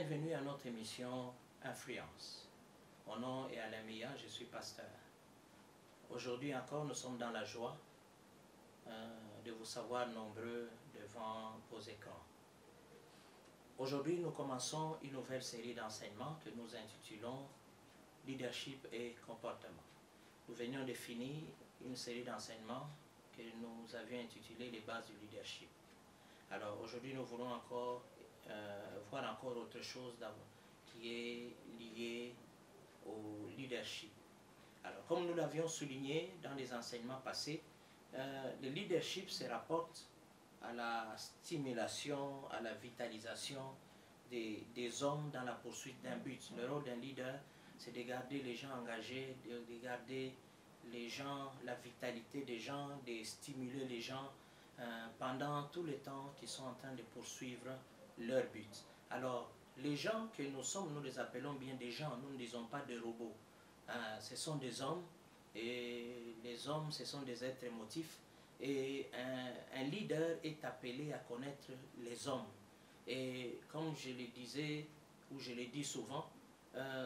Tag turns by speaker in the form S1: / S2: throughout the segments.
S1: Bienvenue à notre émission Influence. Mon nom est Alain Mia, je suis pasteur. Aujourd'hui encore, nous sommes dans la joie de vous savoir nombreux devant vos écrans. Aujourd'hui, nous commençons une nouvelle série d'enseignements que nous intitulons Leadership et comportement. Nous venions de finir une série d'enseignements que nous avions intitulé Les bases du leadership. Alors aujourd'hui, nous voulons encore voir encore autre chose qui est lié au leadership. Alors, comme nous l'avions souligné dans les enseignements passés, le leadership se rapporte à la stimulation, à la vitalisation des hommes dans la poursuite d'un but. Le rôle d'un leader, c'est de garder les gens engagés, de garder les gens, la vitalité des gens, de stimuler les gens pendant tout le temps qu'ils sont en train de poursuivre leur but. Alors, les gens que nous sommes, nous les appelons bien des gens, nous ne disons pas des robots. Ce sont des hommes, et les hommes, ce sont des êtres émotifs, et un leader est appelé à connaître les hommes. Et comme je le disais, ou je le dis souvent,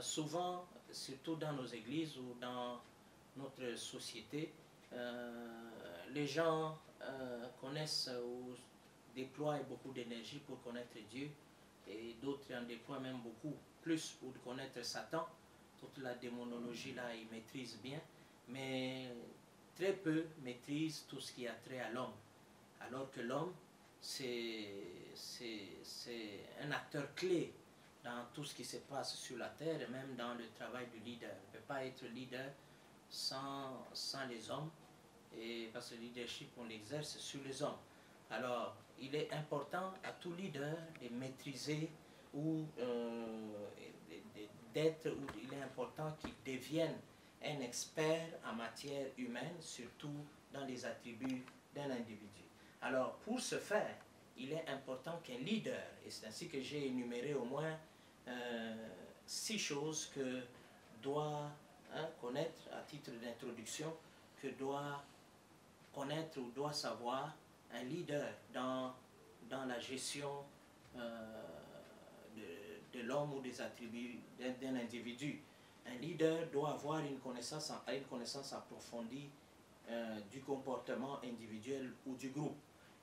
S1: surtout dans nos églises ou dans notre société, les gens connaissent ou déploient beaucoup d'énergie pour connaître Dieu, et d'autres en déploient même beaucoup plus pour connaître Satan. Toute la démonologie là, ils maîtrisent bien, mais très peu maîtrisent tout ce qui a trait à l'homme. Alors que l'homme, c'est un acteur clé dans tout ce qui se passe sur la terre, et même dans le travail du leader. On ne peut pas être leader sans les hommes, et parce que le leadership, on l'exerce sur les hommes. Alors, il est important à tout leader de maîtriser ou il est important qu'il devienne un expert en matière humaine, surtout dans les attributs d'un individu. Alors, pour ce faire, il est important qu'un leader, et c'est ainsi que j'ai énuméré au moins 6 choses que doit connaître à titre d'introduction, que doit connaître ou doit savoir un leader dans la gestion de l'homme ou des attributs d'un individu. Un leader doit avoir une connaissance approfondie du comportement individuel ou du groupe.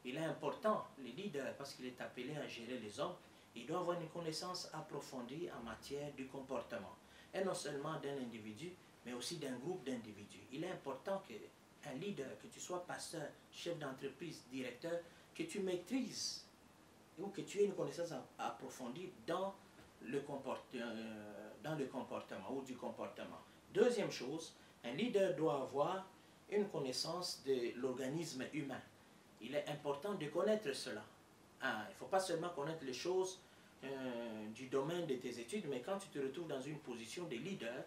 S1: Il est important, le leader, parce qu'il est appelé à gérer les hommes, il doit avoir une connaissance approfondie en matière du comportement. Et non seulement d'un individu, mais aussi d'un groupe d'individus. Il est important qu'un leader, que tu sois pasteur, chef d'entreprise, directeur, que tu maîtrises ou que tu aies une connaissance approfondie dans le comportement ou du comportement. Deuxième chose, un leader doit avoir une connaissance de l'organisme humain. Il est important de connaître cela. Il ne faut pas seulement connaître les choses du domaine de tes études, mais quand tu te retrouves dans une position de leader,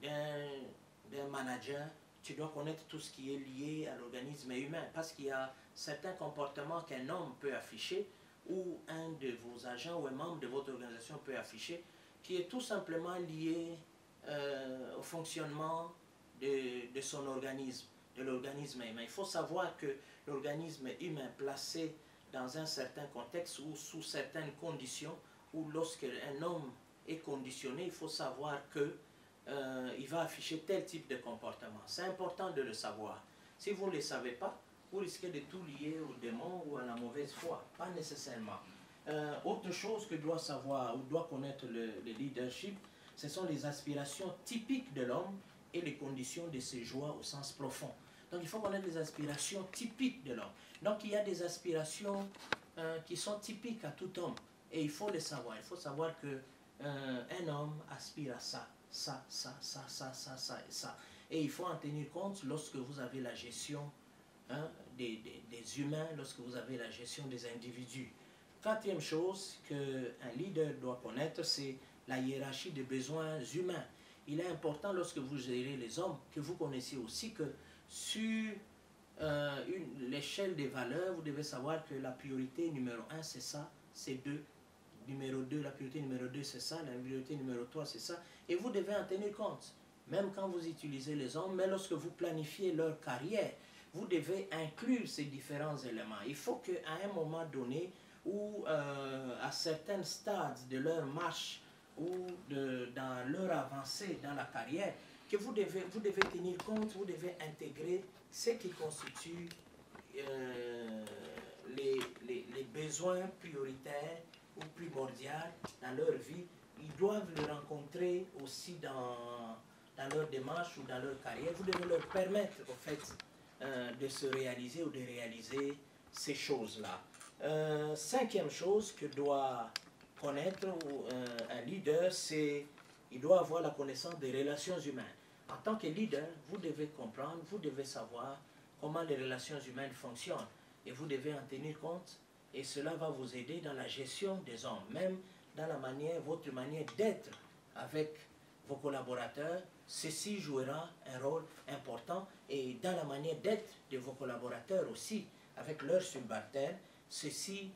S1: d'un manager, tu dois connaître tout ce qui est lié à l'organisme humain, parce qu'il y a certains comportements qu'un homme peut afficher, ou un de vos agents ou un membre de votre organisation peut afficher, qui est tout simplement lié au fonctionnement de son organisme, de l'organisme humain. Il faut savoir que l'organisme humain placé dans un certain contexte ou sous certaines conditions, ou lorsqu'un homme est conditionné, il faut savoir que il va afficher tel type de comportement. C'est important de le savoir. Si vous ne le savez pas, vous risquez de tout lier au démon ou à la mauvaise foi. Pas nécessairement. Autre chose que doit savoir ou doit connaître le leadership, ce sont les aspirations typiques de l'homme et les conditions de ses joies au sens profond. Donc il faut connaître les aspirations typiques de l'homme. Donc il y a des aspirations qui sont typiques à tout homme. Et il faut les savoir. Il faut savoir qu'un homme aspire à ça. Ça et ça. Et il faut en tenir compte lorsque vous avez la gestion des humains, lorsque vous avez la gestion des individus. Quatrième chose qu'un leader doit connaître, c'est la hiérarchie des besoins humains. Il est important lorsque vous gérez les hommes que vous connaissiez aussi que sur l'échelle des valeurs, vous devez savoir que la priorité numéro 1 c'est ça, c'est 2. Numéro 2, la priorité numéro 2 c'est ça, la priorité numéro 3 c'est ça, et vous devez en tenir compte, même quand vous utilisez les hommes, mais lorsque vous planifiez leur carrière, vous devez inclure ces différents éléments. Il faut qu'à un moment donné, ou à certains stades de leur marche ou dans leur avancée dans la carrière, que vous devez tenir compte, vous devez intégrer ce qui constitue les besoins prioritaires ou primordiaux dans leur vie. Ils doivent le rencontrer aussi dans leur démarche ou dans leur carrière. Vous devez leur permettre, en fait, de se réaliser ou de réaliser ces choses-là. Cinquième chose que doit connaître un leader, c'est qu'il doit avoir la connaissance des relations humaines. En tant que leader, vous devez comprendre, vous devez savoir comment les relations humaines fonctionnent et vous devez en tenir compte et cela va vous aider dans la gestion des hommes, même dans la manière, votre manière d'être avec vos collaborateurs. Ceci jouera un rôle important et dans la manière d'être de vos collaborateurs aussi avec leurs subalternes, ceci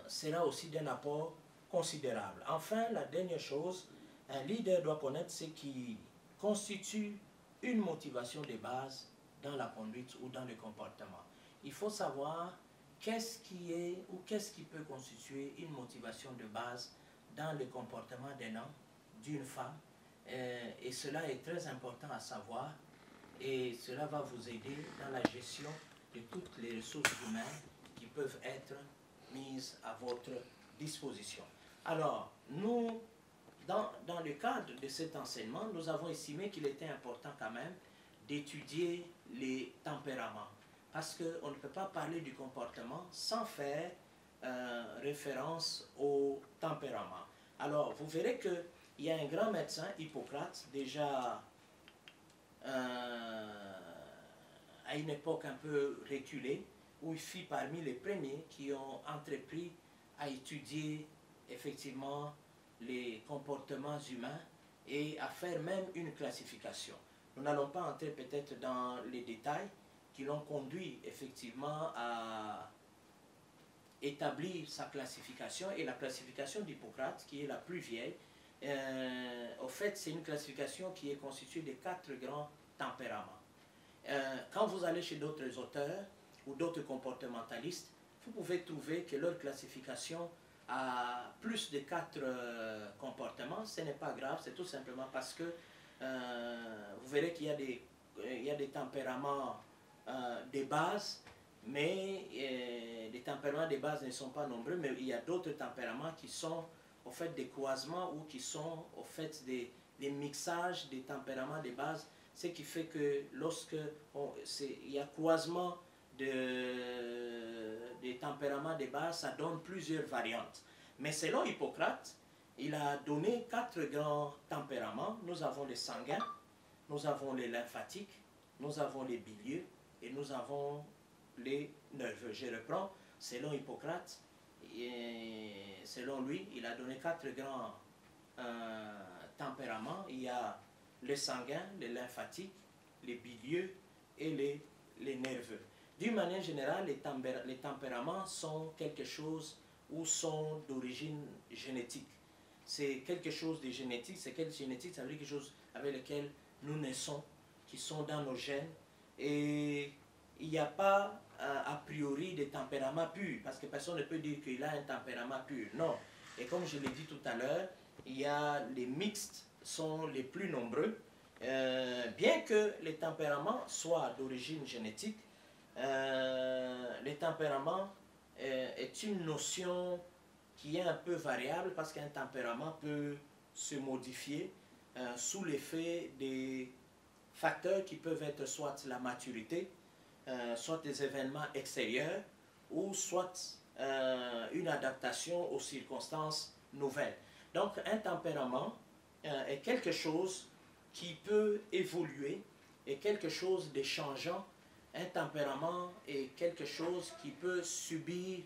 S1: sera aussi d'un apport considérable. Enfin, la dernière chose, un leader doit connaître ce qui constitue une motivation de base dans la conduite ou dans le comportement. Il faut savoir qu'est-ce qui est ou qu'est-ce qui peut constituer une motivation de base dans le comportement d'un homme, d'une femme, et cela est très important à savoir et cela va vous aider dans la gestion de toutes les ressources humaines qui peuvent être mises à votre disposition. Alors, nous, dans le cadre de cet enseignement, nous avons estimé qu'il était important quand même d'étudier les tempéraments. Parce qu'on ne peut pas parler du comportement sans faire référence au tempérament. Alors, vous verrez qu'il y a un grand médecin, Hippocrate, déjà à une époque un peu reculée, où il fit parmi les premiers qui ont entrepris à étudier effectivement les comportements humains et à faire même une classification. Nous n'allons pas entrer peut-être dans les détails qui l'ont conduit effectivement à établir sa classification, et la classification d'Hippocrate, qui est la plus vieille, au fait, c'est une classification qui est constituée de 4 grands tempéraments. Quand vous allez chez d'autres auteurs ou d'autres comportementalistes, vous pouvez trouver que leur classification a plus de 4 comportements. Ce n'est pas grave, c'est tout simplement parce que vous verrez qu'il y a des tempéraments de base, mais les tempéraments de base ne sont pas nombreux, mais il y a d'autres tempéraments qui sont au fait des croisements ou qui sont au fait des mixages des tempéraments de base, ce qui fait que lorsque il y a croisement des tempéraments de base, ça donne plusieurs variantes. Mais selon Hippocrate, il a donné 4 grands tempéraments. Nous avons les sanguins, nous avons les lymphatiques, nous avons les bilieux et nous avons les nerveux. Je reprends, selon Hippocrate, et selon lui, il a donné 4 grands tempéraments. Il y a les sanguins, les lymphatiques, les bilieux et les nerveux. D'une manière générale, les tempéraments sont quelque chose ou sont d'origine génétique. C'est quelque chose de génétique. C'est quelque génétique, ça veut dire quelque chose avec lequel nous naissons, qui sont dans nos gènes. Et il n'y a pas a priori des tempéraments purs, parce que personne ne peut dire qu'il a un tempérament pur. Non. Et comme je l'ai dit tout à l'heure, il y a les mixtes sont les plus nombreux. Bien que les tempéraments soient d'origine génétique, les tempéraments est une notion qui est un peu variable parce qu'un tempérament peut se modifier sous l'effet des facteurs qui peuvent être soit la maturité, soit des événements extérieurs ou soit une adaptation aux circonstances nouvelles. Donc un tempérament est quelque chose qui peut évoluer, est quelque chose de changeant. Un tempérament est quelque chose qui peut subir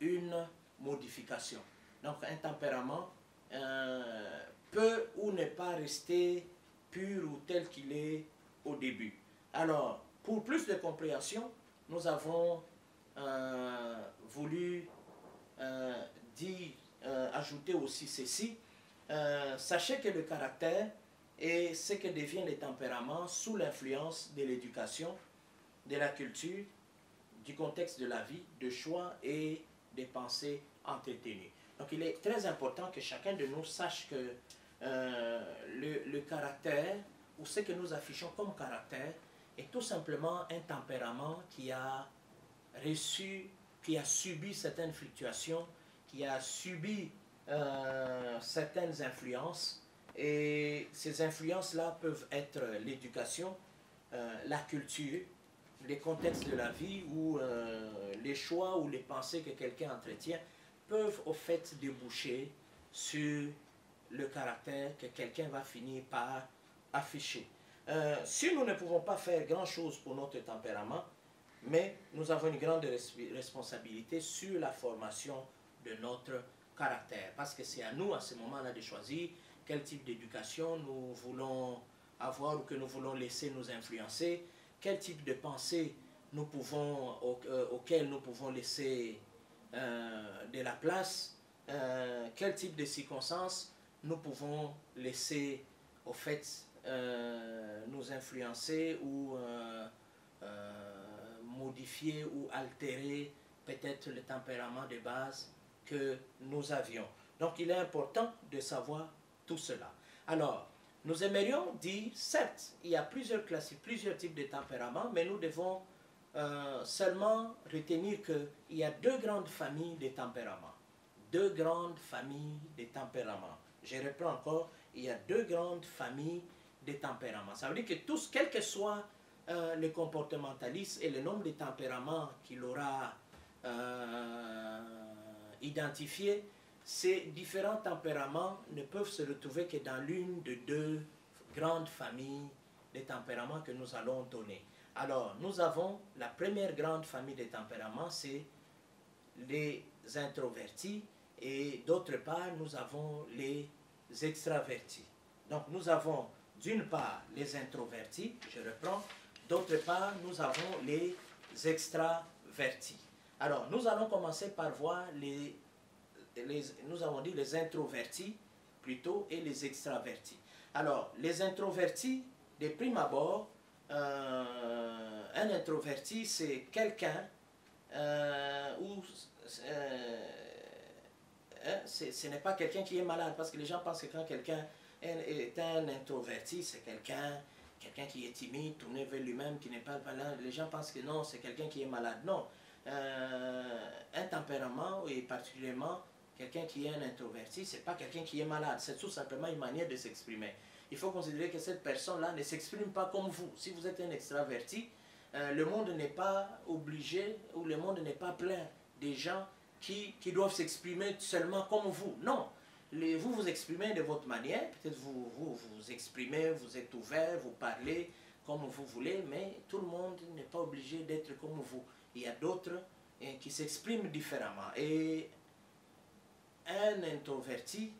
S1: une modification. Donc un tempérament peut ou ne pas rester pur ou tel qu'il est au début. Alors, pour plus de compréhension, nous avons voulu ajouter aussi ceci. Sachez que le caractère est ce que deviennent les tempéraments sous l'influence de l'éducation, de la culture, du contexte de la vie, de choix et des pensées entretenues. Donc il est très important que chacun de nous sache que le caractère, ou ce que nous affichons comme caractère, est tout simplement un tempérament qui a reçu, qui a subi certaines fluctuations, qui a subi certaines influences. Et ces influences-là peuvent être l'éducation, la culture, les contextes de la vie ou les choix ou les pensées que quelqu'un entretient peuvent au fait déboucher sur le caractère que quelqu'un va finir par afficher. Si nous ne pouvons pas faire grand-chose pour notre tempérament, mais nous avons une grande responsabilité sur la formation de notre caractère. Parce que c'est à nous, à ce moment-là, de choisir quel type d'éducation nous voulons avoir ou que nous voulons laisser nous influencer, quel type de pensée nous pouvons, auquel nous pouvons laisser de la place, quel type de circonstances nous pouvons laisser, au fait, nous influencer ou modifier ou altérer peut-être le tempérament de base que nous avions. Donc il est important de savoir tout cela. Alors, nous aimerions dire, certes, il y a plusieurs classes, plusieurs types de tempéraments, mais nous devons seulement retenir qu'il y a deux grandes familles de tempéraments. Deux grandes familles de tempéraments. Je reprends encore, il y a deux grandes familles de tempéraments. Ça veut dire que tous, quel que soit le comportementaliste et le nombre de tempéraments qu'il aura identifiés, ces différents tempéraments ne peuvent se retrouver que dans l'une de deux grandes familles de tempéraments que nous allons donner. Alors, nous avons la première grande famille de tempéraments, c'est les introvertis, et d'autre part, nous avons les extravertis. Donc, nous avons d'une part les introvertis, je reprends, d'autre part, nous avons les extravertis. Alors, nous allons commencer par voir nous avons dit les introvertis plutôt et les extravertis. Alors, les introvertis, de prime abord, un introverti, c'est quelqu'un ce n'est pas quelqu'un qui est malade, parce que les gens pensent que quand quelqu'un est un introverti, c'est quelqu'un qui est timide, tourné vers lui-même, qui n'est pas malade. Les gens pensent que non, c'est quelqu'un qui est malade. Non. Un tempérament, et particulièrement quelqu'un qui est un introverti, ce n'est pas quelqu'un qui est malade, c'est tout simplement une manière de s'exprimer. Il faut considérer que cette personne-là ne s'exprime pas comme vous. Si vous êtes un extraverti, le monde n'est pas obligé, ou le monde n'est pas plein des gens qui doivent s'exprimer seulement comme vous. Non, vous vous exprimez de votre manière, peut-être vous exprimez, vous êtes ouvert, vous parlez comme vous voulez, mais tout le monde n'est pas obligé d'être comme vous. Il y a d'autres qui s'expriment différemment. Et un introverti,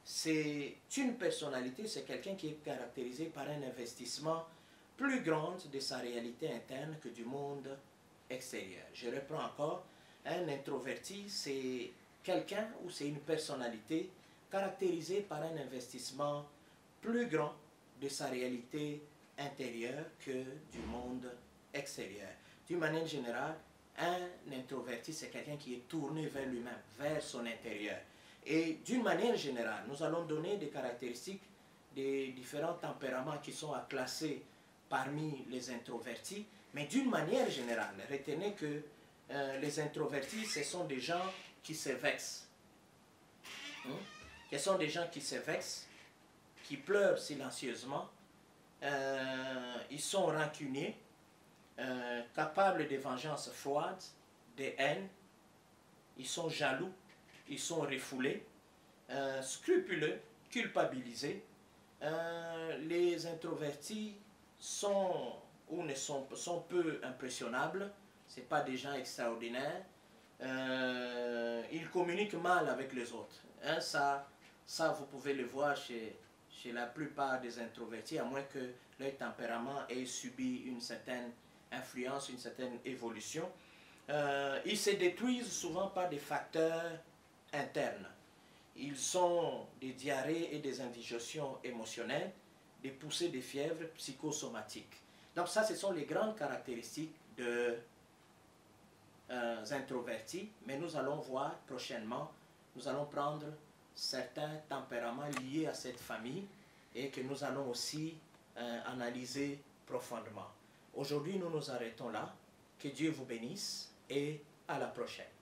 S1: c'est une personnalité, c'est quelqu'un qui est caractérisé par un investissement plus grand de sa réalité interne que du monde extérieur. Je reprends encore, un introverti, c'est quelqu'un ou c'est une personnalité caractérisée par un investissement plus grand de sa réalité intérieure que du monde extérieur. D'une manière générale, un introverti, c'est quelqu'un qui est tourné vers lui-même, vers son intérieur. Et d'une manière générale, nous allons donner des caractéristiques des différents tempéraments qui sont à classer parmi les introvertis, mais d'une manière générale, retenez que les introvertis, ce sont des gens qui se vexent. Ce sont des gens qui se vexent, qui pleurent silencieusement, ils sont rancuniers, capables de vengeance froide, de haine, ils sont jaloux, ils sont refoulés, scrupuleux, culpabilisés. Les introvertis sont ou ne sont peu impressionnables, ce n'est pas des gens extraordinaires, ils communiquent mal avec les autres. Ça, vous pouvez le voir chez la plupart des introvertis, à moins que leur tempérament ait subi une certaine influence, une certaine évolution. Ils se détruisent souvent par des facteurs internes. Ils ont des diarrhées et des indigestions émotionnelles, des poussées de fièvre psychosomatiques. Donc ça, ce sont les grandes caractéristiques introvertis, mais nous allons voir prochainement, nous allons prendre certains tempéraments liés à cette famille et que nous allons aussi analyser profondément. Aujourd'hui, nous nous arrêtons là. Que Dieu vous bénisse et à la prochaine.